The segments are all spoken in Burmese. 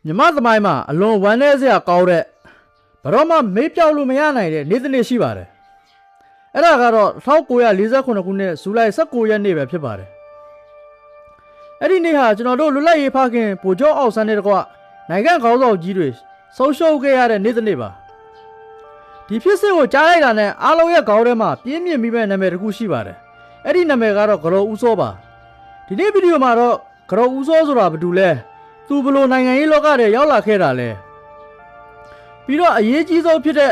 မြမသမိုင်းမှာအလွန်ဝမ်းနည်းစရာကောင်းတဲ့ဘရောမှမေးပြောက်လို့မရနိုင်တဲ့နေ့တစ်နေ့ရှိပါတယ်အဲ့ဒါကတော့1948ခုနှစ်ဇူလိုင်19ရက်နေ့ပဲဖြစ်ပါတယ်အဲ့ဒီနေ့ဟာကျွန်တော်တို့လွတ်လပ်ရေးဖခင်ဗိုလ်ချုပ်အောင်ဆန်းတဲ့တကွနိုင်ငံခေါင်းဆောင်ကြီးတွေဆုံးရှုံးခဲ့ရတဲ့နေ့တစ်နေ့ပါဒီဖြစ်စဉ်ကိုကြားလိုက်တာနဲ့အားလုံးရဲ့ခေါင်းထဲမှာပြင်းပြင်းမိမဲ့နာမည်တစ်ခုရှိပါတယ်အဲ့ဒီနာမည်ကတော့ကရောဦးစောပါဒီနေ့ဗီဒီယိုမှာတော့ကရောဦးစောဆိုတာဘာတူလဲသူဘလို့နိုင်ငံရေးလောကထဲရောက်လာခဲ့တာလဲပြီးတော့အရေးကြီးဆုံးဖြစ်တဲ့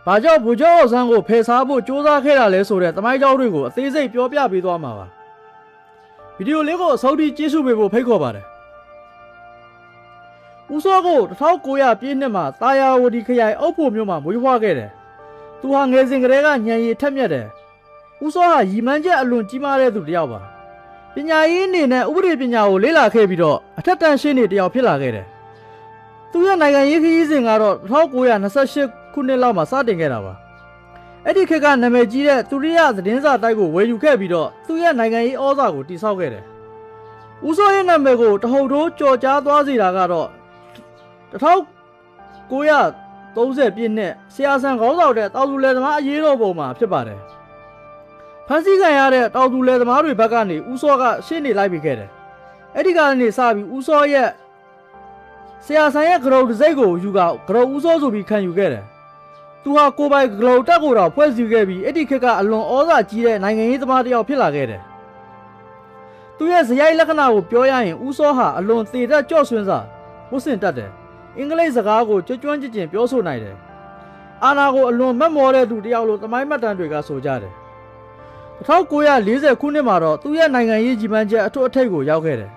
ဘာကြောင့်ဗိုလ်ချုပ်အောင်ဆန်းကိုဖယ်ရှားဖို့ကြိုးစားခဲ့တာလဲဆိုတဲ့သမိုင်းကြောင်းတွေကိုအသေးစိတ်ပြောပြပေးသွားမှာပါဗီဒီယိုလေးကိုအဆုံးထိကြည့်ရှုပေးဖို့ဖိတ်ခေါ်ပါတယ်ဦးစောကို1900ပြည့်နှစ်မှာတာယာဝတီခရိုင်အုပ်ဖို့မြို့မှာမွေးဖွားခဲ့တယ်သူဟာငယ်စဉ်ကတည်းကဉာဏ်ရည်ထက်မြက်တယ်ဦးစောဟာရည်မှန်းချက်အလွန်ကြီးမားတဲ့သူတစ်ယောက်ပါပညာရေးအနေနဲ့ဥပဒေပညာကိုလေ့လာခဲ့ပြီးတော့အထက်တန်းရှင်းနေတစ်ယောက်ဖြစ်လာခဲ့တယ်သူရဲ့နိုင်ငံရေးခရီးစဉ်ကတော့1928ခုနှစ်လောက်မှာစတင်ခဲ့တာပါအဲ့ဒီခေတ်ကနာမည်ကြီးတဲ့သူရိယသတင်းစာတိုက်ကိုဝယ်ယူခဲ့ပြီးတော့သူရဲ့နိုင်ငံရေးဩဇာကိုတည်ဆောက်ခဲ့တယ်ဦးစောရဲ့နာမည်ကိုတဟုန်ထိုးကြော်ကြားသွားစေတာကတော့1930ပြည့်နှစ်ဆရာဆန်ခေါင်းဆောင်တဲ့တောင်သူလယ်သမားအရေးတော်ပုံမှာဖြစ်ပါတယ်ဖန်ဆီးခံရတဲ့တောင်သူလယ်သမားတွေဘက်ကနေဦးစောကရှေ့နေလိုက်ပြီးခဲ့တယ်အဲ့ဒီကနေစပြီးဦးစောရဲ့ဆရာဆန်ရဲ့ဂရုတစိတ်ကိုယူကဂရုဦးစောဆိုပြီးခံယူခဲ့တယ်သူဟာကိုပိုင်ဂရုတက်ကိုတော့ဖွဲ့စည်းခဲ့ပြီးအဲ့ဒီခေတ်ကအလွန်ဩဇာကြီးတဲ့နိုင်ငံရေးသမားတစ်ယောက်ဖြစ်လာခဲ့တယ်သူရဲ့ဇယိုက်လက္ခဏာကိုပြောရရင်ဦးစောဟာအလွန်သေတတ်ကြော့ဆွင်းစွာဝတ်ဆင်တတ်တယ်အင်္ဂလိပ်စကားကိုကျွမ်းကျွမ်းကျင်ပြောဆိုနိုင်တယ်အာနာကိုအလွန်မက်မောတဲ့သူတစ်ယောက်လို့သမိုင်းမှတ်တမ်းတွေကဆိုကြတယ်1940ခုနှစ်မှာတော့သူရဲ့နိုင်ငံရေးကြီးပန်းချက်အထွတ်အထိပ်ကိုရောက်ခဲ့တယ်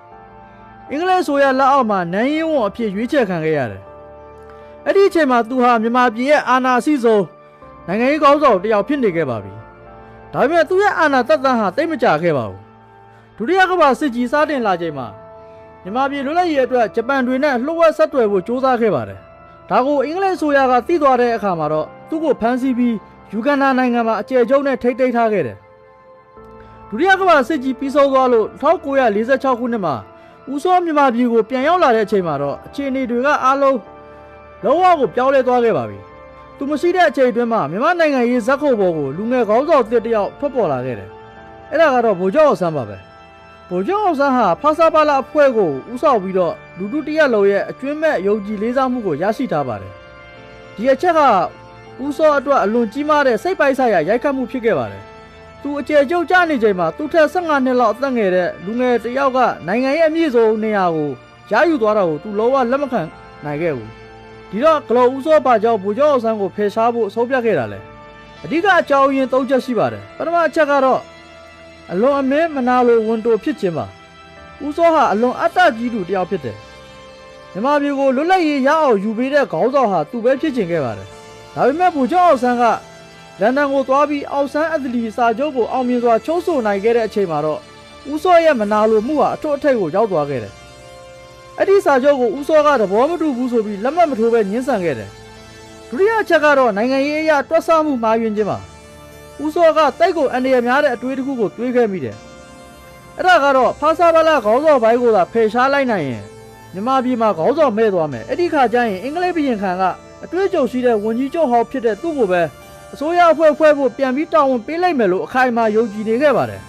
အင်္ဂလိပ်ဆိုရလက်အောက်မှာနန်းရင်းဝန်အဖြစ်ရွေးချယ်ခံခဲ့ရတယ်အဲ့ဒီအချိန်မှာသူဟာမြန်မာပြည်ရဲ့အာဏာအစည်းဆုံးနိုင်ငံရေးခေါင်းဆောင်တစ်ယောက်ဖြစ်နေခဲ့ပါပြီဒါပေမဲ့သူရဲ့အာဏာသက်တမ်းဟာတိတ်မကြခဲ့ပါဘူးဒုတိယကမ္ဘာစစ်ကြီးစတင်လာချိန်မှာမြန်မာပြည်လွတ်လပ်ရေးအတွက်ဂျပန်တွေနဲ့လှုပ်ဝက်ဆက်တွယ်ဖို့ကြိုးစားခဲ့ပါတယ်ဒါကိုအင်္ဂလိပ်ဆိုရကသိသွားတဲ့အခါမှာတော့သူ့ကိုဖမ်းဆီးပြီးယူဂန်ဒါနိုင်ငံမှာအကျယ်ကျုံနဲ့ထိတ်သိမ်းထားခဲ့တယ်ဒုတိယကမ္ဘာစစ်ကြီးပြီးဆုံးသွားလို့1946ခုနှစ်မှာဦးစောမြန်မာပြည်ကိုပြန်ရောက်လာတဲ့အချိန်မှာတော့အခြေအနေတွေကအားလုံးလုံးဝကိုပြောင်းလဲသွားခဲ့ပါပြီသူမရှိတဲ့အချိန်အတွင်းမှာမြန်မာနိုင်ငံရေးဇက်ခုံပေါ်ကိုလူငယ်ခေါင်းဆောင်တစ်ယောက်ထွက်ပေါ်လာခဲ့တယ်အဲ့ဒါကတော့ဗိုလ်ချုပ်အောင်ဆန်းပါပဲဗိုလ်ချုပ်အောင်ဆန်းဟာဖဆပါလာအဖွဲ့ကိုဦးဆောင်ပြီးတော့လူထုတရက်လုံးရဲ့အကျွမ်းမဲ့ယုံကြည်လေးစားမှုကိုရရှိထားပါတယ်ဒီအချက်ကဦးစောအတွက်အလွန်ကြီးမားတဲ့စိတ်ပိုက်ဆိုင်ရာရိုက်ခတ်မှုဖြစ်ခဲ့ပါတယ်သူအကျယ်ကျုပ်ကျနေချိန်မှာသူထက်15နှစ်လောက်အသက်ငယ်တဲ့လူငယ်တစ်ယောက်ကနိုင်ငံရဲ့အမြင့်ဆုံးနေရာကိုရယူသွားတာကိုသူလုံးဝလက်မခံနိုင်ခဲ့ဘူးဒီတော့ဂလောဦးစောပါကြောင့်ဗိုလ်ချုပ်အောင်ဆန်းကိုဖယ်ရှားဖို့ဆုံးဖြတ်ခဲ့တာလေအဓိကအကြောင်းရင်း၃ချက်ရှိပါတယ်ပထမအချက်ကတော့အလွန်အမင်းမနာလိုဝန်တိုဖြစ်ခြင်းပါဦးစောဟာအလွန်အတ္တကြီးသူတစ်ယောက်ဖြစ်တယ်မြန်မာပြည်ကိုလွတ်လပ်ရေးရအောင်ယူပေးတဲ့ခေါင်းဆောင်ဟာသူပဲဖြစ်ချင်ခဲ့ပါတယ်ဒါပေမဲ့ဗိုလ်ချုပ်အောင်ဆန်းကလန်ဒန်ကိုသွားပြီးအောင်ဆန်းအသလီစာချုပ်ကိုအောင်မြင်စွာချုပ်ဆိုနိုင်ခဲ့တဲ့အချိန်မှာတော့ဦးစောရဲ့မနာလိုမှုဟာအထွတ်အထိပ်ကိုရောက်သွားခဲ့တယ်အဲ့ဒီစာချုပ်ကိုဦးစောကသဘောမတူဘူးဆိုပြီးလက်မှတ်မထိုးပဲညှင်းဆန်ခဲ့တယ်ဒုတိယအချက်ကတော့နိုင်ငံရေးအရာတွက်ဆမှုမှားယွင်းခြင်းပါဦးစောကတိုက်ကိုအန္တရာယ်များတဲ့အတွေးတစ်ခုကိုတွေးခဲ့မိတယ်အဲ့ဒါကတော့ဖဆာဘလာခေါင်းဆောင်ဘိုင်းကိုသာဖယ်ရှားလိုက်နိုင်ရင်မြန်မာပြည်မှာခေါင်းဆောင်မဲ့သွားမယ်အဲ့ဒီခါကျရင်အင်္ဂလိပ်ပြည်ခံကအတွေးအကြုံရှိတဲ့ဝန်ကြီးချုပ်ဟောင်းဖြစ်တဲ့သူ့ကိုပဲအစိုးရအဖွဲ့ဖွဲ့ဖို့ပြန်ပြီးတာဝန်ပေးလိုက်မယ်လို့အခိုင်အမာယုံကြည်နေခဲ့ပါတယ်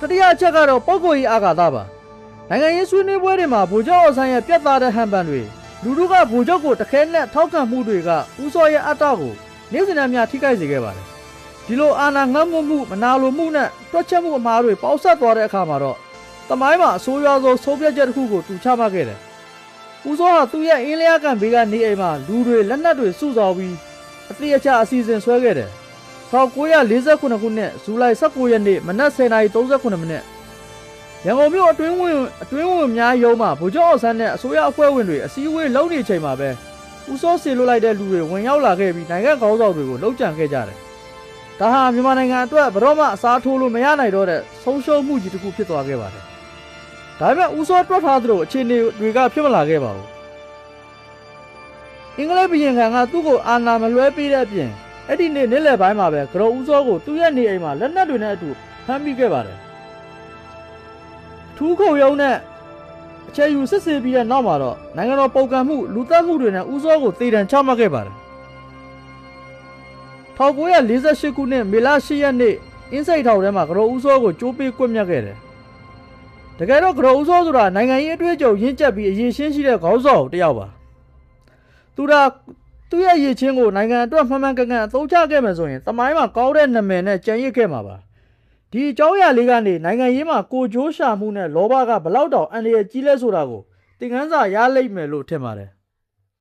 တတိယအချက်ကတော့ပုဂ္ဂိုလ်ရေးအာဃာတပါနိုင်ငံရေးဆွေးနွေးပွဲတွေမှာဗိုလ်ချုပ်အောင်ဆန်းရဲ့ပြတ်သားတဲ့ဟန်ပန်တွေလူထုကဗိုလ်ချုပ်ကိုတခဲနဲ့ထောက်ခံမှုတွေကဦးစောရဲ့အတ္တကိုနေ့စဉ်နဲ့များထိခိုက်စေခဲ့ပါတယ်ဒီလိုအာဏာငတ်မှုမနာလိုမှုနဲ့တွက်ချက်မှုအမှားတွေပေါက်ဆက်သွားတဲ့အခါမှာတော့တမိုင်းမှာအဆိုးရွားဆုံးဆုံးဖြတ်ချက်တစ်ခုကိုသူချမှတ်ခဲ့တယ်ဦးစောဟာသူ့ရဲ့အင်းလျားကန်ဘေးကနေအိမ်မှာလူတွေလက်နက်တွေစုဆောင်းပြီးအသေးအချာအစီအစဉ်ဆွဲခဲ့တယ်1948ခုနှစ်ဇူလိုင်19ရက်နေ့မနက်10:39မိနစ်ရန်ကုန်မြို့အတွင်းဝင်များရုံးမှာဗိုလ်ချုပ်အောင်ဆန်းနဲ့အစိုးရအဖွဲ့ဝင်တွေအစည်းအဝေးလုပ်နေချိန်မှာပဲဦးစောစေလွတ်လိုက်တဲ့လူတွေဝင်ရောက်လာခဲ့ပြီးနိုင်ငံခေါင်းဆောင်တွေကိုလှုပ်ကြံခဲ့ကြတယ်ဒါဟာမြန်မာနိုင်ငံအတွက်ဘယ်တော့မှအစားထိုးလို့မရနိုင်တော့တဲ့ဆုံးရှုံးမှုကြီးတစ်ခုဖြစ်သွားခဲ့ပါတယ်ဒါပေမဲ့ဦးစောတွက်ထားသလိုအခြေအနေတွေကဖြစ်မလာခဲ့ပါဘူးအင်္ဂလိပ်ပြည်ခံကသူ့ကိုအာဏာမလွှဲပေးတဲ့အပြင်အဲ့ဒီနေ့လယ်ပိုင်းမှာပဲဂရောဦးစောကိုသူ့ရဲ့နေအိမ်မှာလက်နက်တွေနဲ့အတူဖမ်းမိခဲ့ပါတယ်ထူးခုံရုံးနဲ့ အချက်ယူစစ်ဆေးပြီးတဲ့နောက်မှာတော့နိုင်ငံတော်ပုန်ကန်မှုလူသတ်မှုတွေနဲ့ဦးစောကိုသေဒဏ်ချမှတ်ခဲ့ပါတယ်1948ခုနှစ်မေလ10ရက်နေ့အင်းစိတ်ထောင်ထဲမှာကတော်ဦးစောကိုကြိုးပေးကွပ်မျက်ခဲ့တယ်တကယ်တော့ကတော်ဦးစောဆိုတာနိုင်ငံရေးအတွေ့အကြုံရင့်ကျက်ပြီးအရေးရှင်းရှိတဲ့ခေါင်းဆောင်တစ်ယောက်ပါသူရဲ့ရည်ချင်းကိုနိုင်ငံအတွက်မှန်မှန်ကန်ကန်အသုံးချခဲ့မယ်ဆိုရင်တမိုင်းမှာကောင်းတဲ့နာမည်နဲ့ကြံရစ်ခဲ့မှာပါဒီအကြောင်းအရာလေးကနေနိုင်ငံရေးမှာကိုကြိုးရှာမှုနဲ့လောဘကဘလောက်တောင်အန္တရာယ်ကြီးလဲဆိုတာကိုသင်ခန်းစာရလိမ့်မယ်လို့ထင်ပါတယ်